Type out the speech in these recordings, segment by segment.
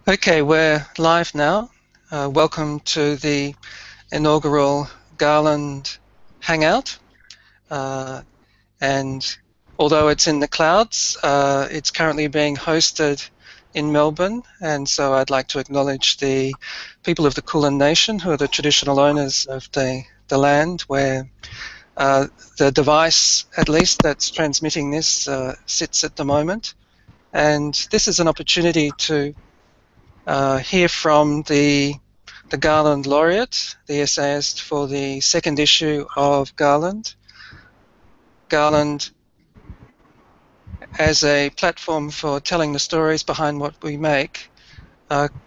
Okay, we're live now. Welcome to the inaugural Garland Hangout. And although it's in the clouds, it's currently being hosted in Melbourne. And so I'd like to acknowledge the people of the Kulin Nation, who are the traditional owners of the land where the device, at least, that's transmitting this sits at the moment. And this is an opportunity to hear from the Garland laureate, the essayist for the second issue of Garland. Garland as a platform for telling the stories behind what we make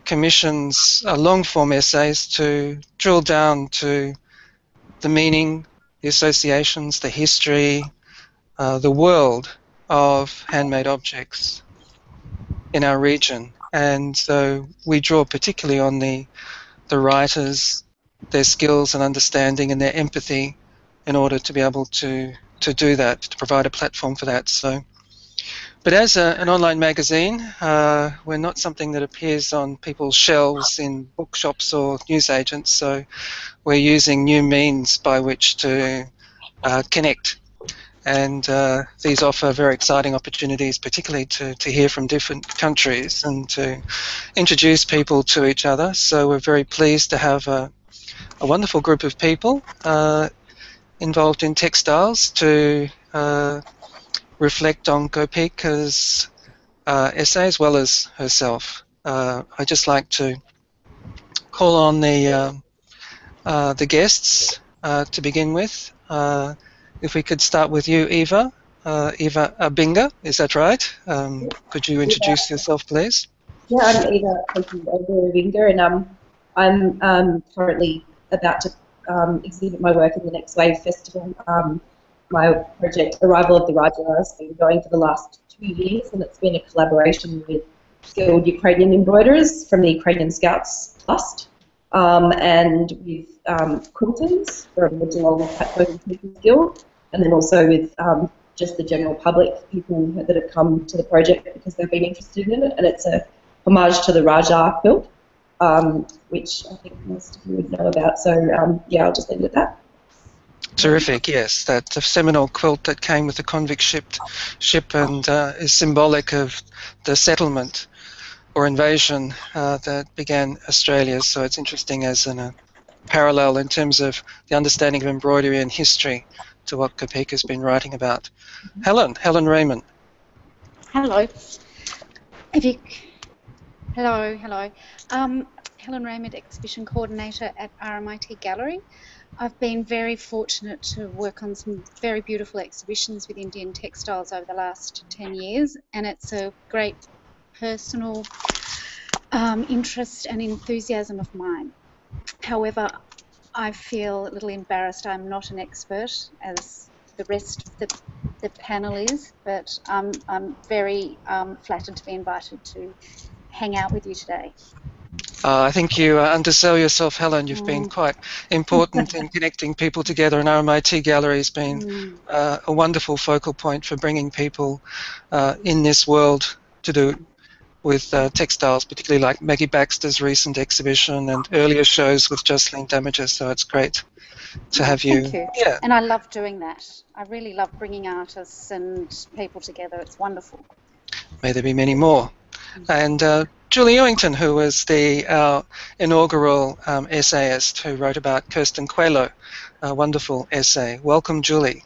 commissions long-form essays to drill down to the meaning, the associations, the history, the world of handmade objects in our region. And so we draw particularly on the writers, their skills and understanding and their empathy in order to be able to do that, to provide a platform for that. So, but as an online magazine, we're not something that appears on people's shelves in bookshops or newsagents, so we're using new means by which to connect. And these offer very exciting opportunities, particularly to hear from different countries and to introduce people to each other. So we're very pleased to have a wonderful group of people involved in textiles to reflect on Gopika's essay as well as herself. I'd just like to call on the guests to begin with. If we could start with you, Eva. Eva Abinga, is that right? Could you introduce yourself, please? Yeah, I'm Eva Abinga, and I'm currently about to exhibit my work in the Next Wave Festival. My project, Arrival of the Raja, has been going for the last 2 years, and it's been a collaboration with skilled Ukrainian embroiderers from the Ukrainian Scouts Trust, and with quilters from the Geelong Patchwork People's Guild, and then also with just the general public, people that have come to the project because they've been interested in it. And it's a homage to the Raja quilt, which I think most of you would know about. So yeah, I'll just leave it at that. Terrific, yes. That seminal quilt that came with the convict ship and is symbolic of the settlement or invasion that began Australia. So it's interesting as a parallel in terms of the understanding of embroidery and history to what Gopika's been writing about. Helen Raymond. Hello. Hello. Helen Raymond, Exhibition Coordinator at RMIT Gallery. I've been very fortunate to work on some very beautiful exhibitions with Indian textiles over the last 10 years, and it's a great personal interest and enthusiasm of mine. However, I feel a little embarrassed. I'm not an expert, as the rest of the panel is, but I'm very flattered to be invited to hang out with you today. I think you undersell yourself, Helen. You've been quite important in connecting people together, and RMIT Gallery has been a wonderful focal point for bringing people in this world to do with textiles, particularly like Maggie Baxter's recent exhibition and earlier shows with Jocelyn Damages. So it's great to have you. Thank you. Yeah. And I love doing that. I really love bringing artists and people together. It's wonderful. May there be many more. And Julie Ewington, who was our inaugural essayist who wrote about Kirsten Coelho, a wonderful essay. Welcome, Julie.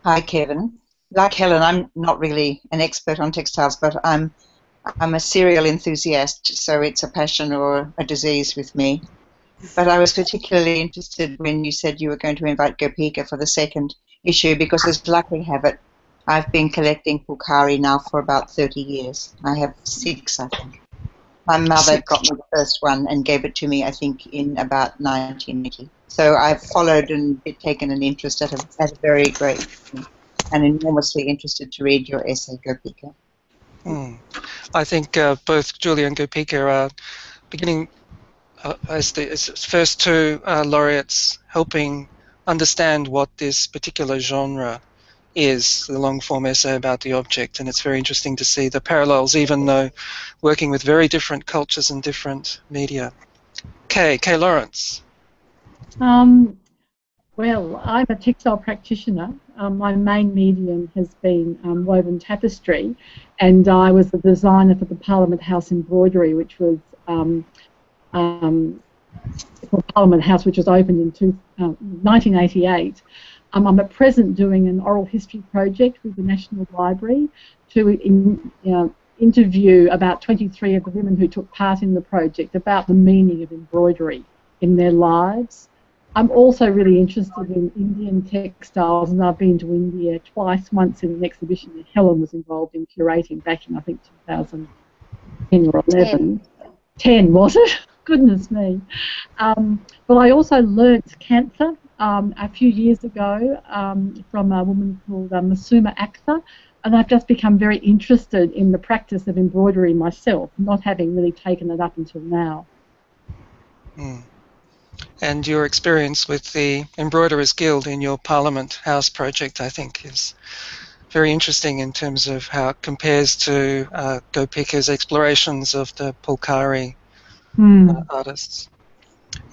Hi, Kevin. Like Helen, I'm not really an expert on textiles, but I'm a serial enthusiast, so it's a passion or a disease with me. But I was particularly interested when you said you were going to invite Gopika for the second issue, because as luck would have it, I've been collecting Phulkari now for about 30 years. I have 6, I think. My mother got me the first one and gave it to me, I think, in about 1980. So I've followed and taken an interest at a very great and enormously interested to read your essay, Gopika. I think both Julie and Gopika are beginning as first two laureates helping understand what this particular genre is, the long-form essay about the object, and it's very interesting to see the parallels, even though working with very different cultures and different media. Kay Lawrence. Well, I'm a textile practitioner. My main medium has been woven tapestry, and I was the designer for the Parliament House embroidery, which was Parliament House, which was opened in 1988. I'm at present doing an oral history project with the National Library to interview about 23 of the women who took part in the project about the meaning of embroidery in their lives. I'm also really interested in Indian textiles, and I've been to India twice, once in an exhibition that Helen was involved in curating back in, I think, 2010 or 11. 10, was it? Goodness me. But I also learnt cancer a few years ago from a woman called Masuma Akhtar, and I've just become very interested in the practice of embroidery myself, not having really taken it up until now. Mm. And your experience with the Embroiderers Guild in your Parliament House project, I think, is very interesting in terms of how it compares to Gopika's explorations of the Phulkari artists.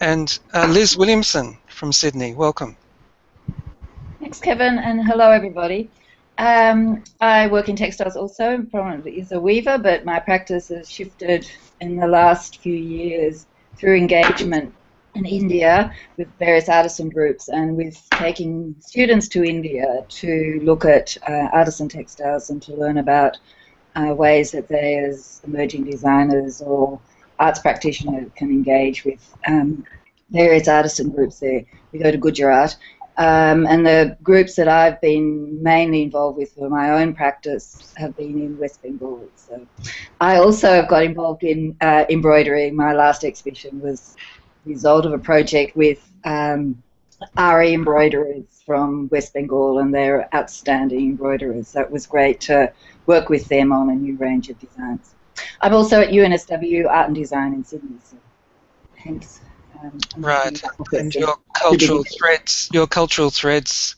And Liz Williamson from Sydney, welcome. Thanks, Kevin, and hello, everybody. I work in textiles also, prominently as a weaver, but my practice has shifted in the last few years through engagement in India with various artisan groups, and with taking students to India to look at artisan textiles and to learn about ways that they, as emerging designers or arts practitioners, can engage with various artisan groups there. We go to Gujarat, and the groups that I've been mainly involved with for my own practice have been in West Bengal. So I also have got involved in embroidery. My last exhibition was the result of a project with RE embroiderers from West Bengal, and they're outstanding embroiderers. So it was great to work with them on a new range of designs. I'm also at UNSW Art and Design in Sydney, so hence. Right, and your cultural threads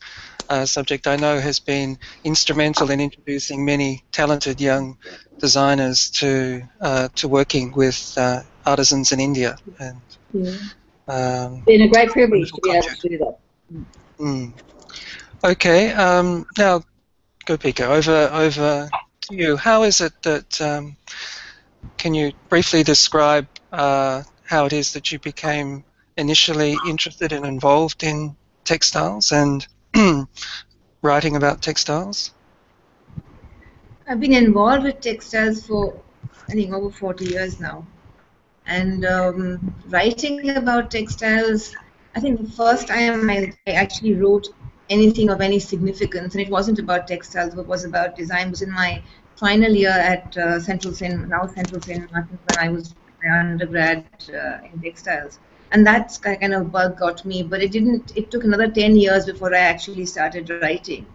subject, I know, has been instrumental in introducing many talented young designers to working with artisans in India. And it's been a great privilege to be able to do that. Mm. Okay, now Gopika, over to you. How is it that can you briefly describe how it is that you became initially interested and involved in textiles and writing about textiles? I've been involved with textiles for, I think, over 40 years now. And writing about textiles, I think the first time I actually wrote anything of any significance, and it wasn't about textiles, but was about design, was in my final year at Central Sen, now Central Sen, when I was my undergrad in textiles. And that kind of bug got me, but it took another 10 years before I actually started writing.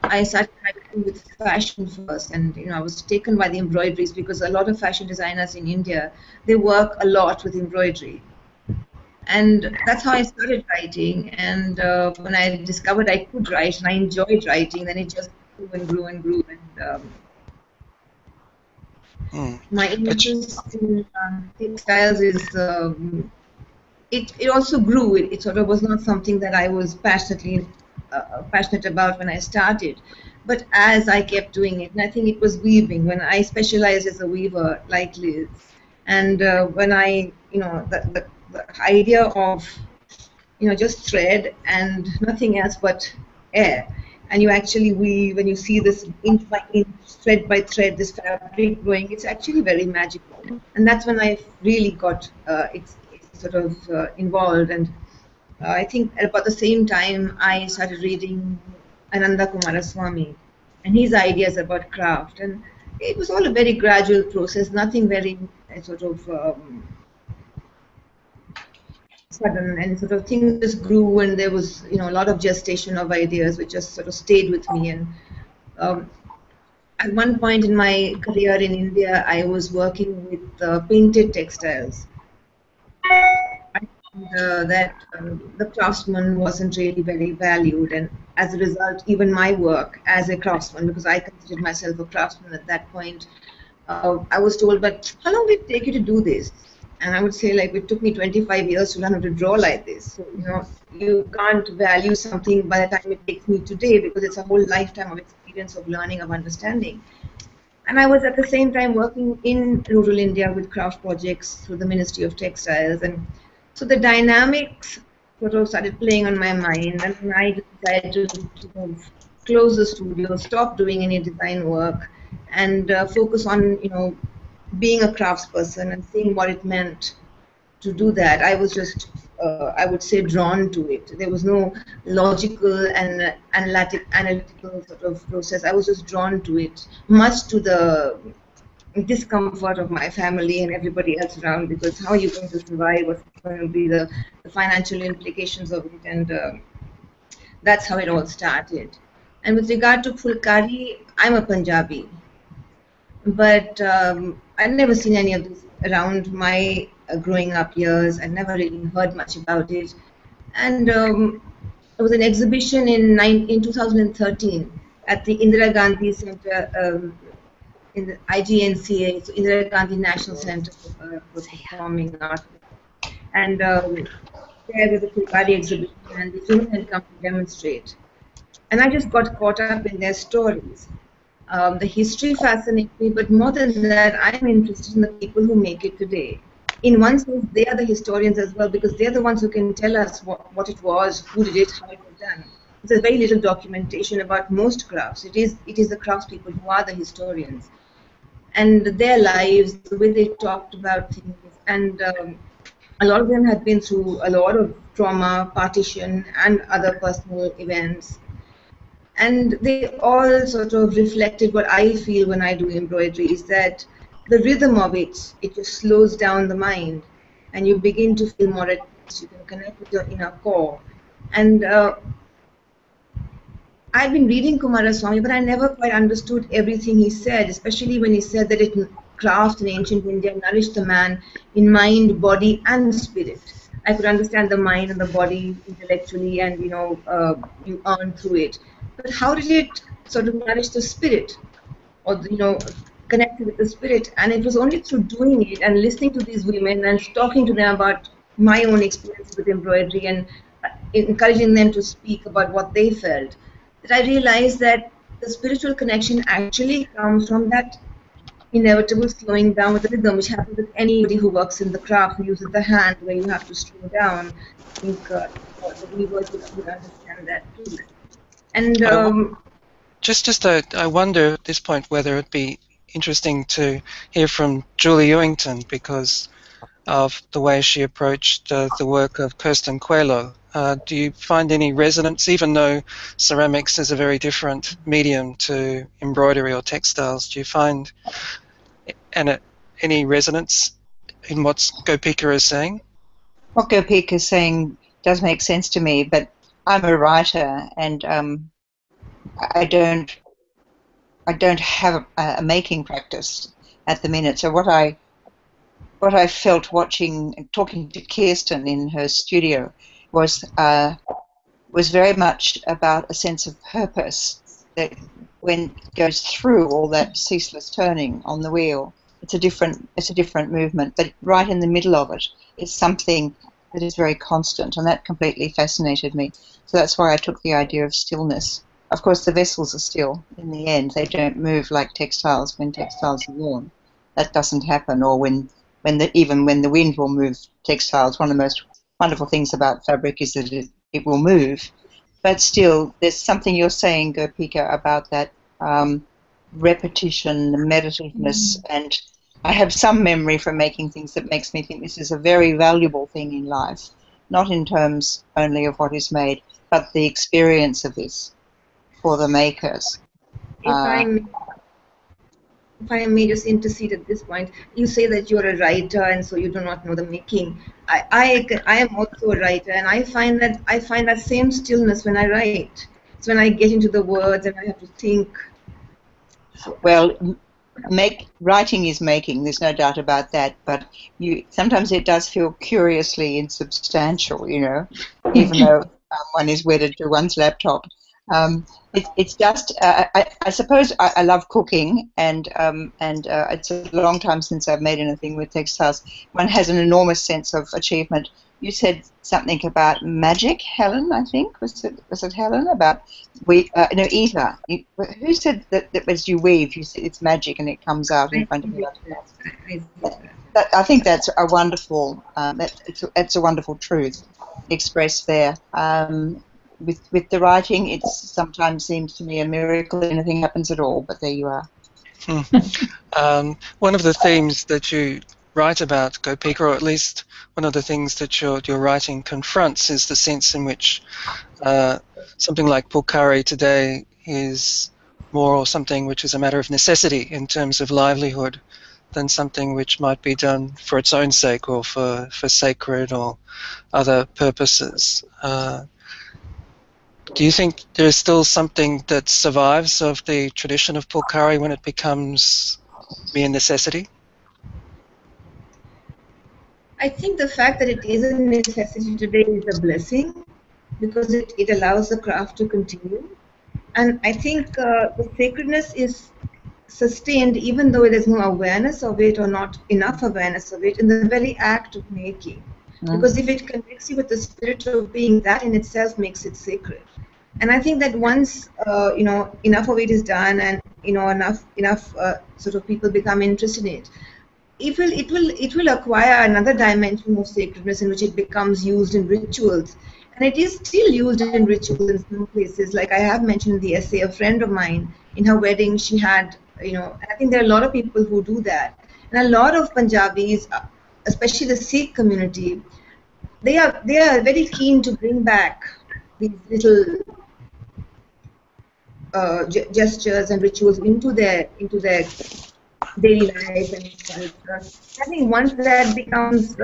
I started writing with fashion first, and I was taken by the embroideries, because a lot of fashion designers in India, they work a lot with embroidery. And that's how I started writing, and when I discovered I could write and I enjoyed writing, then it just grew and grew and grew. And my interest in textiles is, it also grew. It sort of was not something that I was passionate about when I started, but as I kept doing it, and I think it was weaving, when I specialized as a weaver like Liz, and when I, the idea of, just thread and nothing else but air, and you actually weave, and you see this inch by inch, thread by thread, this fabric growing, it's actually very magical. And that's when I really got it's sort of involved. And I think at about the same time I started reading Ananda Kumaraswamy and his ideas about craft, and it was all a very gradual process, nothing very sort of sudden, and sort of things just grew, and there was a lot of gestation of ideas which just sort of stayed with me. And at one point in my career in India, I was working with painted textiles. that the craftsman wasn't really very valued, and as a result, even my work as a craftsman, because I considered myself a craftsman at that point, I was told, but how long did it take you to do this? And I would say, like, it took me 25 years to learn how to draw like this. So, you know, you can't value something by the time it takes me today, because it's a whole lifetime of experience, of learning, of understanding. And I was at the same time working in rural India with craft projects through the Ministry of Textiles. And so the dynamics sort of started playing on my mind, and I decided to close the studio, stop doing any design work, and focus on, you know, being a craftsperson and seeing what it meant to do that. I was just, I would say, drawn to it. There was no logical and analytical sort of process. I was just drawn to it, much to the discomfort of my family and everybody else around, because how are you going to survive? What's going to be the financial implications of it? And that's how it all started. And with regard to Phulkari, I'm a Punjabi, but I'd never seen any of this around my growing up years. I never really heard much about it. And there was an exhibition in 2013 at the Indira Gandhi Center in the IGNCA, so Indira Gandhi National Center for Performing Arts. And there was a Phulkari exhibition, and the women had come to demonstrate. And I just got caught up in their stories. The history fascinates me, but more than that, I'm interested in the people who make it today. In one sense, they are the historians as well, because they're the ones who can tell us what it was, who did it, how it was done. There's very little documentation about most crafts. It is the craftspeople who are the historians. And their lives, the way they talked about things, and a lot of them had been through a lot of trauma, partition, and other personal events. And they all sort of reflected what I feel when I do embroidery, is that the rhythm of it just slows down the mind, and you begin to feel more at peace. You can connect with your inner core. And I've been reading Kumaraswamy, but I never quite understood everything he said, especially when he said that craft in ancient India nourished the man in mind, body, and spirit. I could understand the mind and the body intellectually, and, you know, you earn through it. But how did it sort of nourish the spirit, or, you know, connect with the spirit? And it was only through doing it and listening to these women and talking to them about my own experience with embroidery and encouraging them to speak about what they felt, that I realized that the spiritual connection actually comes from that inevitable slowing down with the rhythm, which happens with anybody who works in the craft, who uses the hand, where you have to slow down. I think the viewers would understand that too. And I wonder at this point whether it'd be interesting to hear from Julie Ewington, because of the way she approached the work of Kirsten Coelho. Do you find any resonance, even though ceramics is a very different medium to embroidery or textiles? Do you find any resonance in what Gopika is saying? What Gopika is saying does make sense to me, but I'm a writer, and I don't have a making practice at the minute. So what I felt watching, talking to Kirsten in her studio, was very much about a sense of purpose, that when it goes through all that ceaseless turning on the wheel, it's a different movement, but right in the middle of it is something that is very constant, and that completely fascinated me. So that's why I took the idea of stillness. Of course, the vessels are still in the end. They don't move like textiles when textiles are worn. That doesn't happen, or even when the wind will move textiles. One of the most wonderful things about fabric is that it will move. But still, there's something you're saying, Gopika, about that repetition, the meditativeness, and I have some memory from making things that makes me think this is a very valuable thing in life, not in terms only of what is made, but the experience of this for the makers. If I may just intercede at this point, you say that you're a writer and so you do not know the making. I am also a writer, and I find that same stillness when I write. It's when I get into the words and I have to think. Well, writing is making. There's no doubt about that. But sometimes it does feel curiously insubstantial, you know, even though one is wedded to one's laptop. It's just I suppose I love cooking, and it's a long time since I've made anything with textiles. One has an enormous sense of achievement. You said something about magic, Helen, I think. Was it Helen? About Eva. Who said that as you weave, you said it's magic and it comes out in front of you? I think that's a wonderful. It's a wonderful truth expressed there. With the writing, it sometimes seems to me a miracle that anything happens at all. But there you are. One of the themes that you write about, Gopika, or at least one of the things that your writing confronts, is the sense in which something like Phulkari today is more something which is a matter of necessity in terms of livelihood than something which might be done for its own sake or for sacred or other purposes. Do you think there's still something that survives of the tradition of Phulkari when it becomes mere necessity? I think the fact that it is a necessity today is a blessing, because it allows the craft to continue. And I think the sacredness is sustained even though there's no awareness of it, or not enough awareness of it, in the very act of making. Because if it connects you with the spirit of being, that in itself makes it sacred. And I think that once enough of it is done, and enough sort of people become interested in it, it will acquire another dimension of sacredness in which it becomes used in rituals. And it is still used in rituals in some places. Like I have mentioned in the essay, a friend of mine, in her wedding, she had, and I think there are a lot of people who do that. And a lot of Punjabis, especially the Sikh community, they are very keen to bring back these little gestures and rituals into their daily life. And I think once that becomes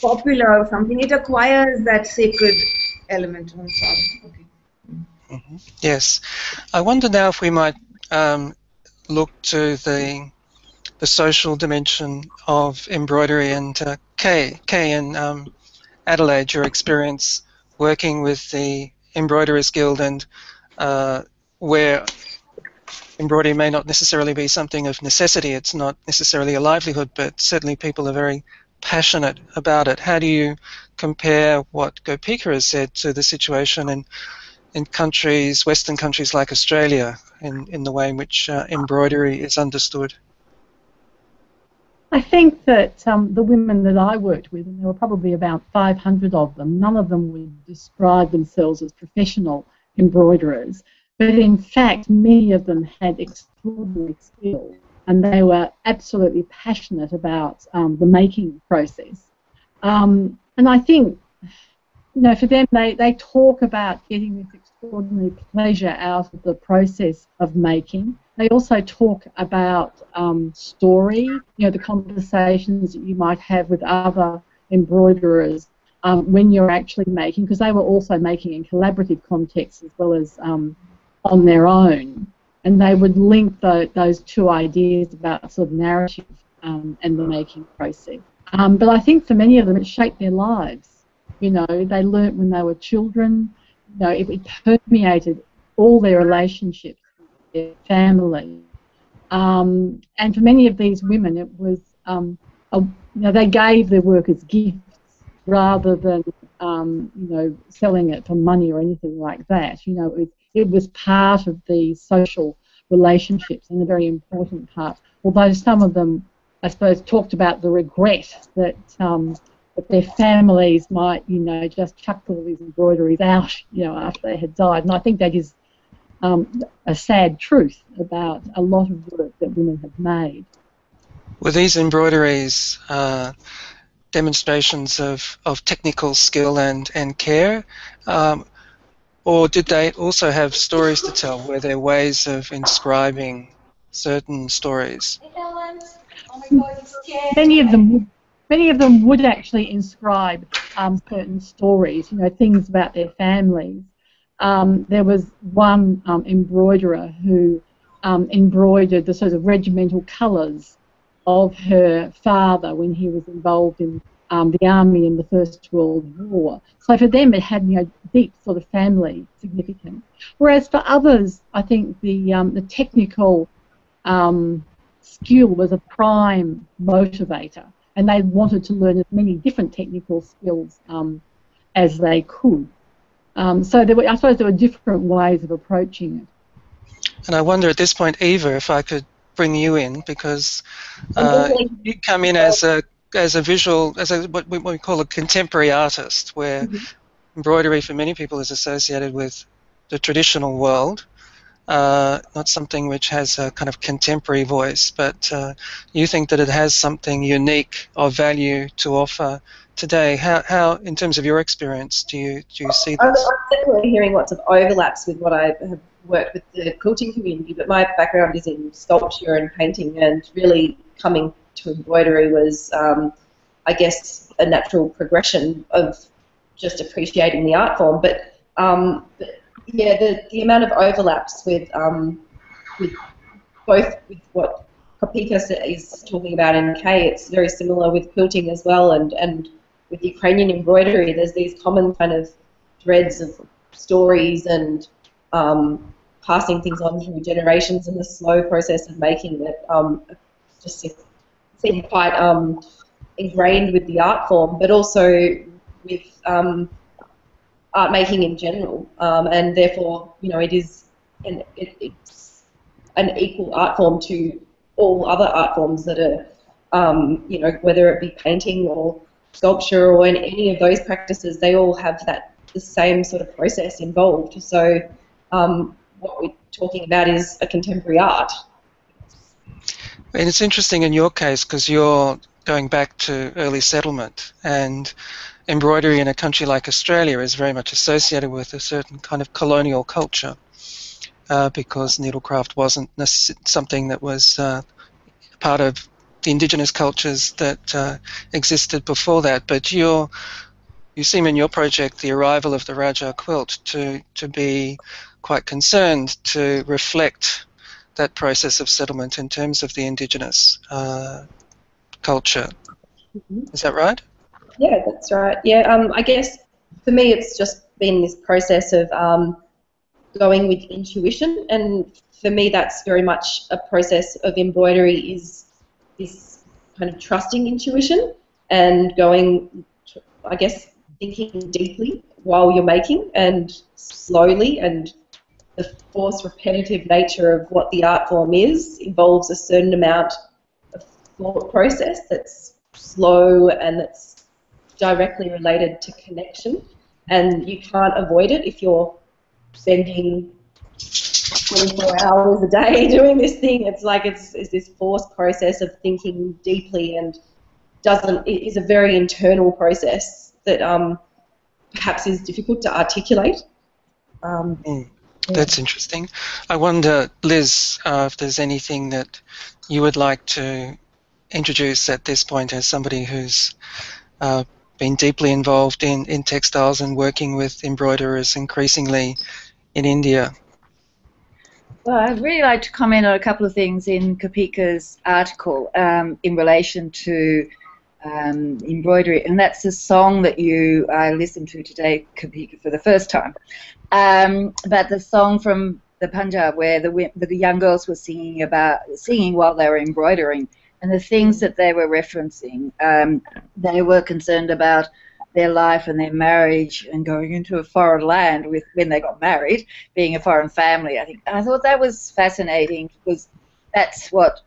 popular or something, it acquires that sacred element. I'm sorry. Okay. Yes. I wonder now if we might look to the social dimension of embroidery, and Kay in Adelaide, your experience working with the Embroiderers Guild, and where embroidery may not necessarily be something of necessity, it's not necessarily a livelihood, but certainly people are very passionate about it. How do you compare what Gopika has said to the situation in countries, Western countries like Australia, in the way in which embroidery is understood? I think that the women that I worked with, and there were probably about 500 of them, none of them would describe themselves as professional embroiderers, but in fact many of them had extraordinary skill, and they were absolutely passionate about the making process. And I think, for them, they talk about getting this extraordinary pleasure out of the process of making. They also talk about story, the conversations that you might have with other embroiderers when you're actually making, because they were also making in collaborative contexts as well as on their own. And they would link those two ideas about sort of narrative and the making process. But I think for many of them it shaped their lives. They learnt when they were children. It permeated all their relationships, their family. And for many of these women, it was, they gave their work as gifts rather than, selling it for money or anything like that. It was part of the social relationships, and a very important part. Although some of them, I suppose, talked about the regret that that their families might, just chuck all these embroideries out, after they had died. And I think that is a sad truth about a lot of work that women have made. Were these embroideries demonstrations of technical skill and care, or did they also have stories to tell? Were there ways of inscribing certain stories? Many of them would actually inscribe certain stories, things about their families. There was one embroiderer who embroidered the sort of regimental colours of her father when he was involved in the army in the First World War. So for them, it had, you know, deep sort of family significance. Whereas for others, I think the technical skill was a prime motivator, and they wanted to learn as many different technical skills as they could. So there were, I suppose there were different ways of approaching it. And I wonder at this point, Eva, if I could bring you in, because you come in as a visual, what we call a contemporary artist, where embroidery for many people is associated with the traditional world, not something which has a kind of contemporary voice, but you think that it has something unique or value to offer today. How in terms of your experience, do you see this? I'm definitely hearing lots of overlaps with what I have worked with the quilting community, but my background is in sculpture and painting, and really coming to embroidery was, I guess, a natural progression of just appreciating the art form. But yeah, the amount of overlaps with both with what Gopikas is talking about in K, it's very similar with quilting as well, and with Ukrainian embroidery, there's these common kind of threads of stories and passing things on through generations, and the slow process of making that just seem quite ingrained with the art form, but also with art making in general, and therefore, you know, it's an equal art form to all other art forms that are, you know, whether it be painting or sculpture or in any of those practices, they all have the same sort of process involved. So what we're talking about is a contemporary art. And it's interesting in your case because you're going back to early settlement, and embroidery in a country like Australia is very much associated with a certain kind of colonial culture, because needlecraft wasn't something that was part of the indigenous cultures that existed before that. But you seem in your project, the arrival of the Raja quilt, to be quite concerned to reflect that process of settlement in terms of the indigenous culture. Is that right? Yeah, that's right. Yeah, I guess for me it's just been this process of going with intuition, and for me that's very much a process of embroidery, is this kind of trusting intuition and going, I guess, thinking deeply while you're making and slowly, and the forced repetitive nature of what the art form is involves a certain amount of thought process that's slow and that's directly related to connection, and you can't avoid it if you're spending 24 hours a day doing this thing. It's like it's this forced process of thinking deeply, and it is a very internal process that perhaps is difficult to articulate. That's interesting. I wonder, Liz, if there's anything that you would like to introduce at this point as somebody who's been deeply involved in textiles and working with embroiderers increasingly in India. Well, I'd really like to comment on a couple of things in Gopika's article in relation to embroidery, and that's the song that I listened to today, Gopika, for the first time. But the song from the Punjab where the young girls were singing while they were embroidering, and the things that they were referencing. They were concerned about their life and their marriage and going into a foreign land when they got married, being a foreign family. I thought that was fascinating, because that's what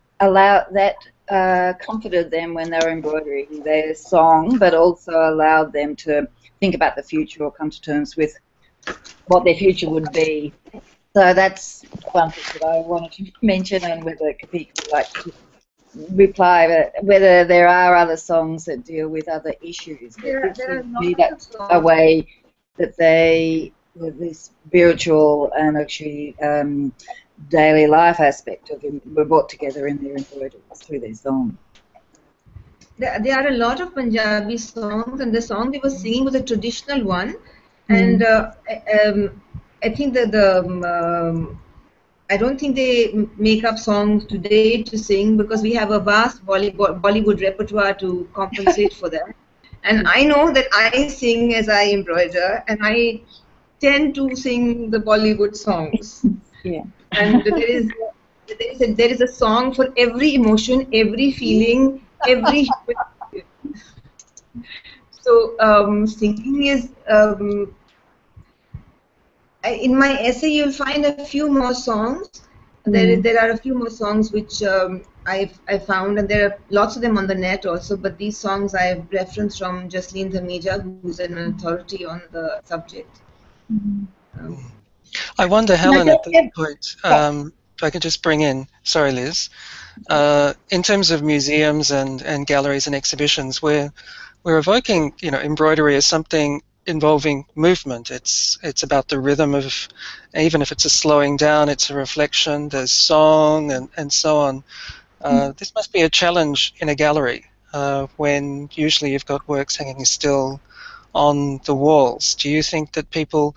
comforted them when they were embroidering their song, but also allowed them to think about the future or come to terms with what their future would be. So that's one thing that I wanted to mention, and whether Gopika would like to reply, but whether there are other songs that deal with other issues. That's a way that the spiritual and actually daily life aspect of it were brought together in their embroideries through their song. There are a lot of Punjabi songs, and the song they were singing was a traditional one, and I think that I don't think they make up songs today to sing because we have a vast Bollywood repertoire to compensate for that. And I know that I sing as I embroider, and I tend to sing the Bollywood songs. Yeah. And there is a song for every emotion, every feeling, every. So singing is. In my essay, you'll find a few more songs. There are a few more songs which I found, and there are lots of them on the net also. But these songs I have referenced from Jasleen Dhamija, who's an authority on the subject. I wonder, Helen, at this point, if I could just bring in, sorry, Liz, in terms of museums and galleries and exhibitions, we're evoking, embroidery as something involving movement. It's about the rhythm of, even if it's a slowing down, it's a reflection, there's song and so on. This must be a challenge in a gallery when usually you've got works hanging still on the walls. Do you think that people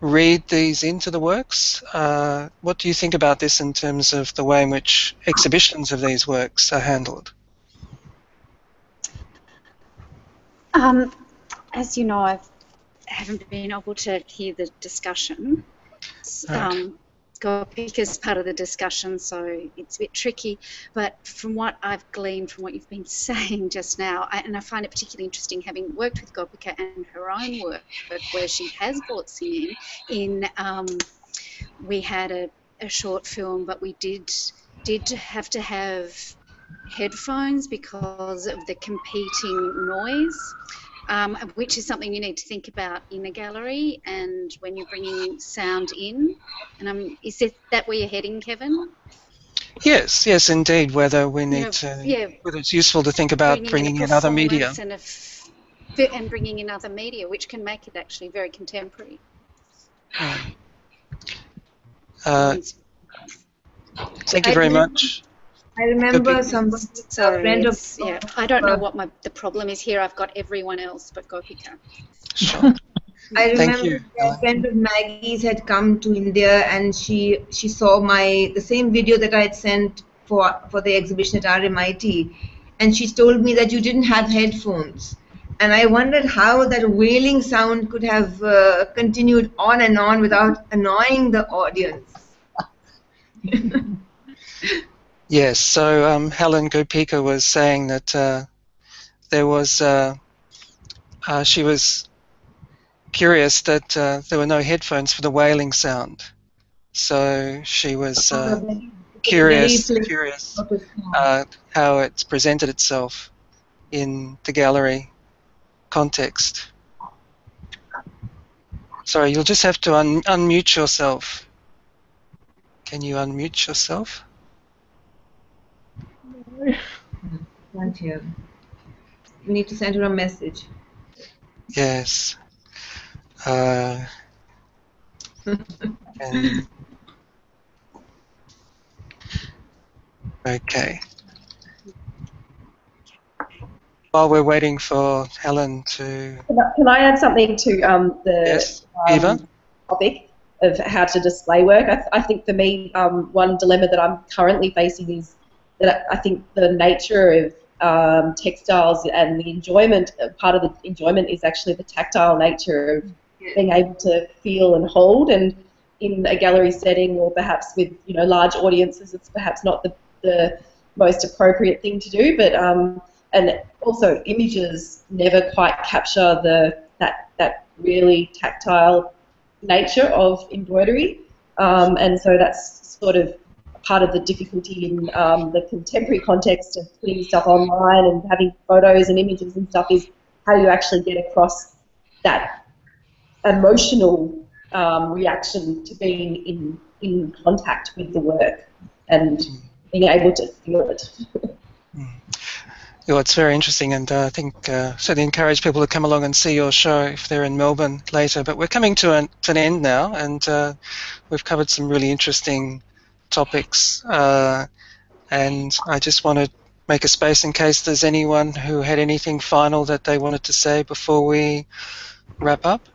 read these into the works? What do you think about this in terms of the way in which exhibitions of these works are handled? As you know, I haven't been able to hear the discussion. Gopika is part of the discussion, so it's a bit tricky. But from what I've gleaned from what you've been saying just now, and I find it particularly interesting, having worked with Gopika and her own work, where she has brought singing in. We had a short film, but we did have to have headphones because of the competing noise, which is something you need to think about in a gallery and when you're bringing sound in. And is that where you're heading, Kevin? Yes, indeed. Whether we need whether it's useful to think about bringing in other media. And bringing in other media, which can make it actually very contemporary. Thank you very much. I remember a friend of... Yeah, I don't know what the problem is here. I've got everyone else but Gopika. Sure. I remember a friend of Maggie's had come to India, and she saw the same video that I had sent for the exhibition at RMIT, and she told me that you didn't have headphones. And I wondered how that wailing sound could have continued on and on without annoying the audience. Yes, so Helen, Gopika was saying that there was, she was curious that there were no headphones for the wailing sound. So she was curious how it's presented itself in the gallery context. Sorry, you'll just have to unmute yourself. Can you unmute yourself? Can't hear. We need to send her a message. Yes. Okay. While we're waiting for Helen to... Can I add something to Yes, Eva? topic of how to display work? I think for me, one dilemma that I'm currently facing is that I think the nature of textiles and the enjoyment, part of the enjoyment is actually the tactile nature of being able to feel and hold, and in a gallery setting or perhaps with large audiences, it's perhaps not the most appropriate thing to do, but and also images never quite capture that really tactile nature of embroidery, and so that's sort of part of the difficulty in the contemporary context of putting stuff online and having photos and images and stuff, is how you actually get across that emotional reaction to being in contact with the work and being able to feel it. Well, it's very interesting, and I think certainly encourage people to come along and see your show if they're in Melbourne later. But we're coming to an end now, and we've covered some really interesting topics, and I just want to make a space in case there's anyone who had anything final that they wanted to say before we wrap up.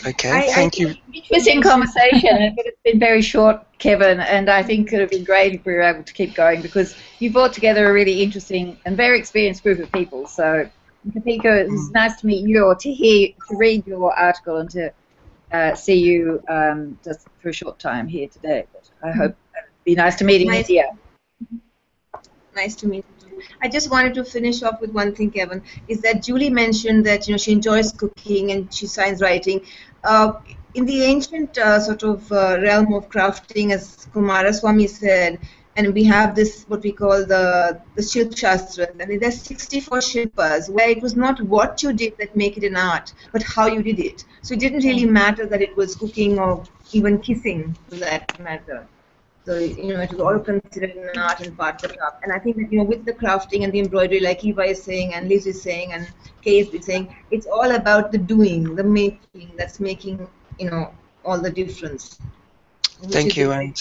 Okay, thank you. Interesting conversation, but it's been very short, Kevin, and I think it would have been great if we were able to keep going because you brought together a really interesting and very experienced group of people. So, Gopika, it was nice to meet you or to read your article and to see you just for a short time here today. But I hope it'd be nice to meet in India. Nice to meet you. I just wanted to finish off with one thing, Kevin, is that Julie mentioned that she enjoys cooking and she finds writing. In the ancient sort of realm of crafting, as Kumaraswamy said, and we have this what we call the Shilp Shastra. I mean, there's 64 Shilpas where it was not what you did that make it an art, but how you did it. So it didn't really matter that it was cooking or even kissing, for that matter. So, it was all considered an art and part of the craft. And I think that, with the crafting and the embroidery, like Eva is saying, and Liz is saying, and Kay is saying, it's all about the doing, the making, that's making, all the difference. Thank you, and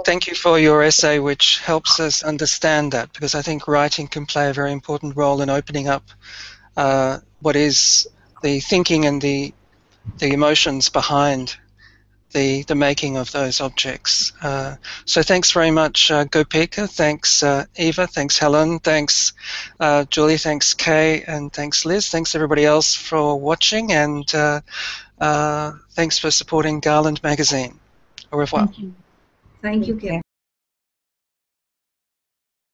thank you for your essay, which helps us understand that, because I think writing can play a very important role in opening up what is the thinking and the emotions behind the making of those objects. So thanks very much, Gopika. Thanks, Eva. Thanks, Helen. Thanks, Julie. Thanks, Kay. And thanks, Liz. Thanks, everybody else, for watching. And thanks for supporting Garland magazine. Au revoir. Thank you. Thank you, Kevin.